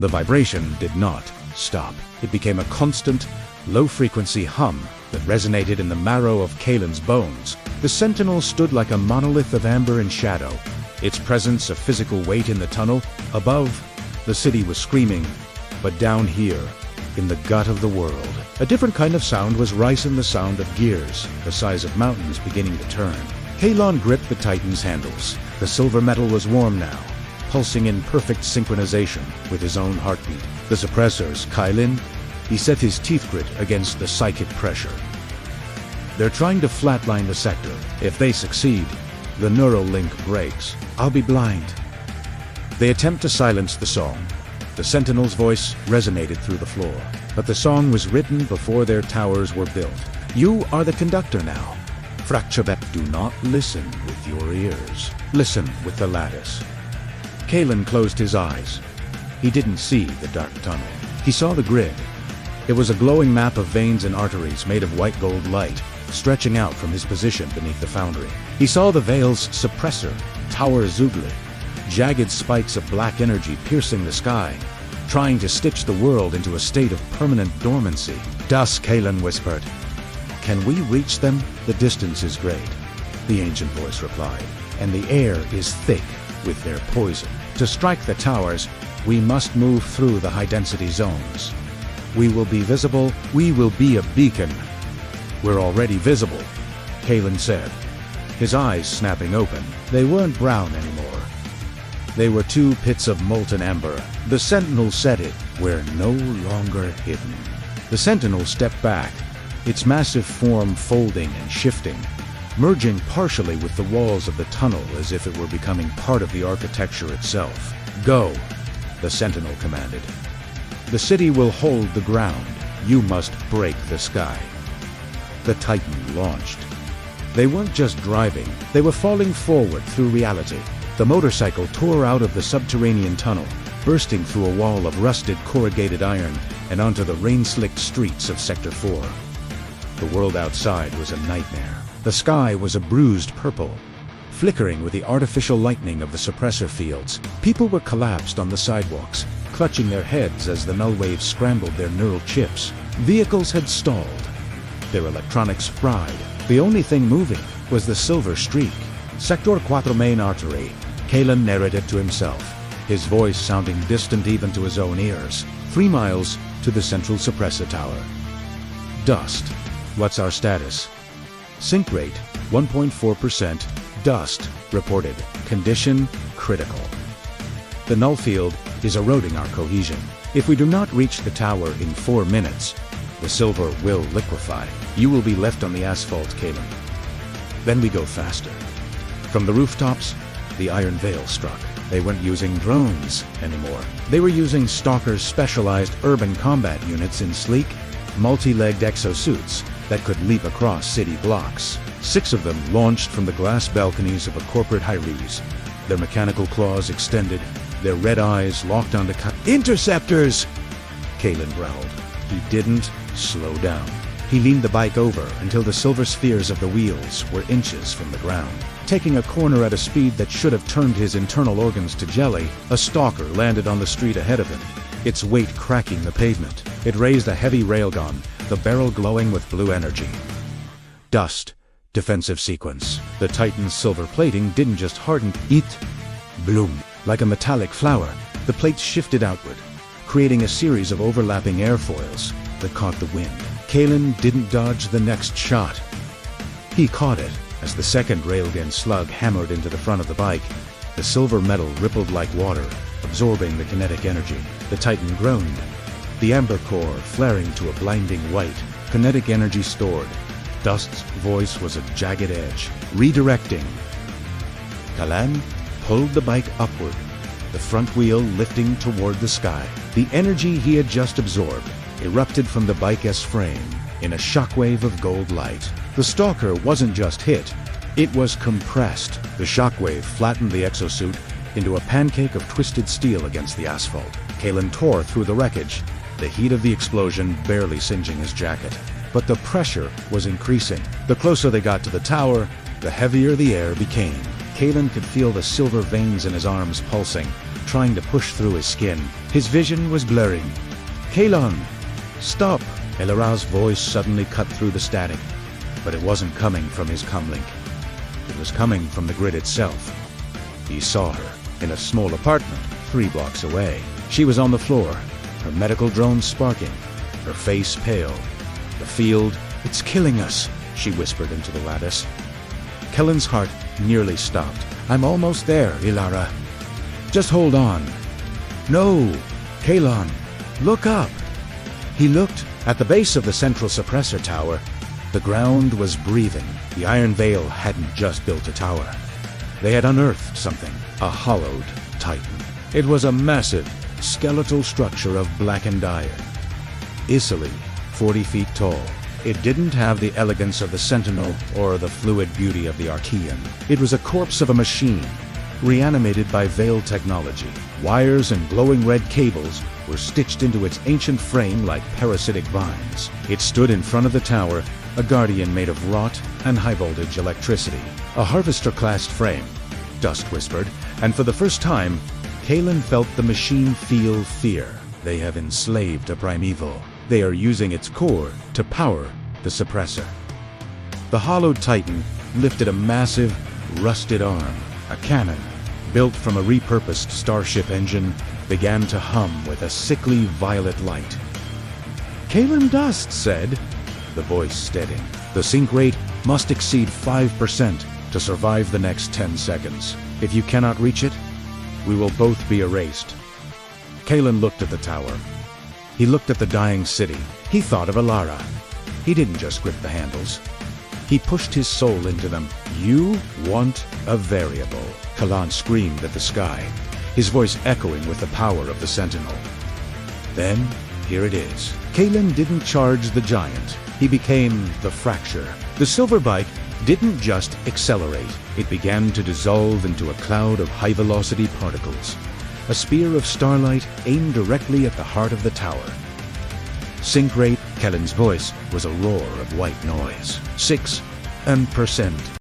The vibration did not stop. It became a constant, low-frequency hum that resonated in the marrow of Kalen's bones. The Sentinel stood like a monolith of amber and shadow, its presence a physical weight in the tunnel. Above, the city was screaming, but down here, in the gut of the world, a different kind of sound was rising, the sound of gears, the size of mountains beginning to turn. Kalen gripped the Titan's handles. The silver metal was warm now, pulsing in perfect synchronization with his own heartbeat. The suppressors, Kalen, he set his teeth grit against the psychic pressure. They're trying to flatline the sector. If they succeed, the neural link breaks. I'll be blind. They attempt to silence the song. The Sentinel's voice resonated through the floor, but the song was written before their towers were built. You are the conductor now. Fracturebet, do not listen with your ears. Listen with the lattice. Kalen closed his eyes. He didn't see the dark tunnel. He saw the grid. It was a glowing map of veins and arteries made of white gold light, stretching out from his position beneath the foundry. He saw the Veil's suppressor, Tower Zugli, jagged spikes of black energy piercing the sky, trying to stitch the world into a state of permanent dormancy. Das, Kalen whispered. Can we reach them? The distance is great, the ancient voice replied, and the air is thick with their poison. To strike the towers, we must move through the high-density zones. We will be visible. We will be a beacon. We're already visible, Kalen said, his eyes snapping open. They weren't brown anymore. They were two pits of molten amber. The Sentinel said it. We're no longer hidden. The Sentinel stepped back, its massive form folding and shifting, merging partially with the walls of the tunnel as if it were becoming part of the architecture itself. Go, the Sentinel commanded. The city will hold the ground. You must break the sky. The Titan launched. They weren't just driving, they were falling forward through reality. The motorcycle tore out of the subterranean tunnel, bursting through a wall of rusted corrugated iron and onto the rain-slicked streets of Sector 4. The world outside was a nightmare. The sky was a bruised purple, flickering with the artificial lightning of the suppressor fields. People were collapsed on the sidewalks, clutching their heads as the null waves scrambled their neural chips. Vehicles had stalled, their electronics fried. The only thing moving was the silver streak. Sector 4 main artery, Kalen narrated to himself, his voice sounding distant even to his own ears. 3 miles to the central suppressor tower. Dust. What's our status? Sync rate, 1.4%. Dust, reported. Condition, critical. The null field is eroding our cohesion. If we do not reach the tower in 4 minutes, the silver will liquefy. You will be left on the asphalt, Kalen. Then we go faster. From the rooftops, the Iron Veil struck. They weren't using drones anymore. They were using Stalker's specialized urban combat units in sleek, multi-legged exosuits that could leap across city blocks. 6 of them launched from the glass balconies of a corporate high-rise, their mechanical claws extended, their red eyes locked onto Interceptors! Kalen growled. He didn't slow down. He leaned the bike over until the silver spheres of the wheels were inches from the ground. Taking a corner at a speed that should have turned his internal organs to jelly, a Stalker landed on the street ahead of him, its weight cracking the pavement. It raised a heavy railgun, the barrel glowing with blue energy. Dust. Defensive sequence. The Titan's silver plating didn't just harden, it bloomed. Like a metallic flower, the plates shifted outward, creating a series of overlapping airfoils that caught the wind. Kalen didn't dodge the next shot. He caught it as the second railgun slug hammered into the front of the bike. The silver metal rippled like water, absorbing the kinetic energy. The Titan groaned, the amber core flaring to a blinding white. Kinetic energy stored. Dust's voice was a jagged edge, redirecting. Kalen pulled the bike upward, the front wheel lifting toward the sky. The energy he had just absorbed erupted from the bike's frame in a shockwave of gold light. The Stalker wasn't just hit, it was compressed. The shockwave flattened the exosuit into a pancake of twisted steel against the asphalt. Kalen tore through the wreckage, the heat of the explosion barely singeing his jacket. But the pressure was increasing. The closer they got to the tower, the heavier the air became. Kalen could feel the silver veins in his arms pulsing, trying to push through his skin. His vision was blurring. "Kalon, stop!" Elara's voice suddenly cut through the static, but it wasn't coming from his comlink. It was coming from the grid itself. He saw her in a small apartment 3 blocks away. She was on the floor, her medical drone sparking, her face pale. The field, "It's killing us," she whispered into the lattice. Kellen's heart nearly stopped. "I'm almost there, Elara. Just hold on." "No! Kalon, look up!" He looked. At the base of the central suppressor tower, the ground was breathing. The Iron Veil hadn't just built a tower. They had unearthed something, a hollowed titan. It was a massive, skeletal structure of blackened iron. Easily 40 feet tall. It didn't have the elegance of the Sentinel or the fluid beauty of the Archaean. It was a corpse of a machine, reanimated by Veil technology. Wires and glowing red cables were stitched into its ancient frame like parasitic vines. It stood in front of the tower, a guardian made of wrought and high-voltage electricity. A Harvester-class frame, Dust whispered, and for the first time, Kalon felt the machine feel fear. They have enslaved a primeval. They are using its core to power the suppressor. The hollowed titan lifted a massive, rusted arm. A cannon, built from a repurposed starship engine, began to hum with a sickly violet light. "Kalon Dust said," the voice steadied, "the sync rate must exceed 5% to survive the next 10 seconds. If you cannot reach it, we will both be erased." Kalon looked at the tower. He looked at the dying city. He thought of Elara. He didn't just grip the handles. He pushed his soul into them. "You want a variable," Kalon screamed at the sky, his voice echoing with the power of the Sentinel. Then, here it is. Kalon didn't charge the giant. He became the fracture. The silver bike didn't just accelerate. It began to dissolve into a cloud of high-velocity particles. A spear of starlight aimed directly at the heart of the tower. Sync rate, Kellen's voice was a roar of white noise. 6%.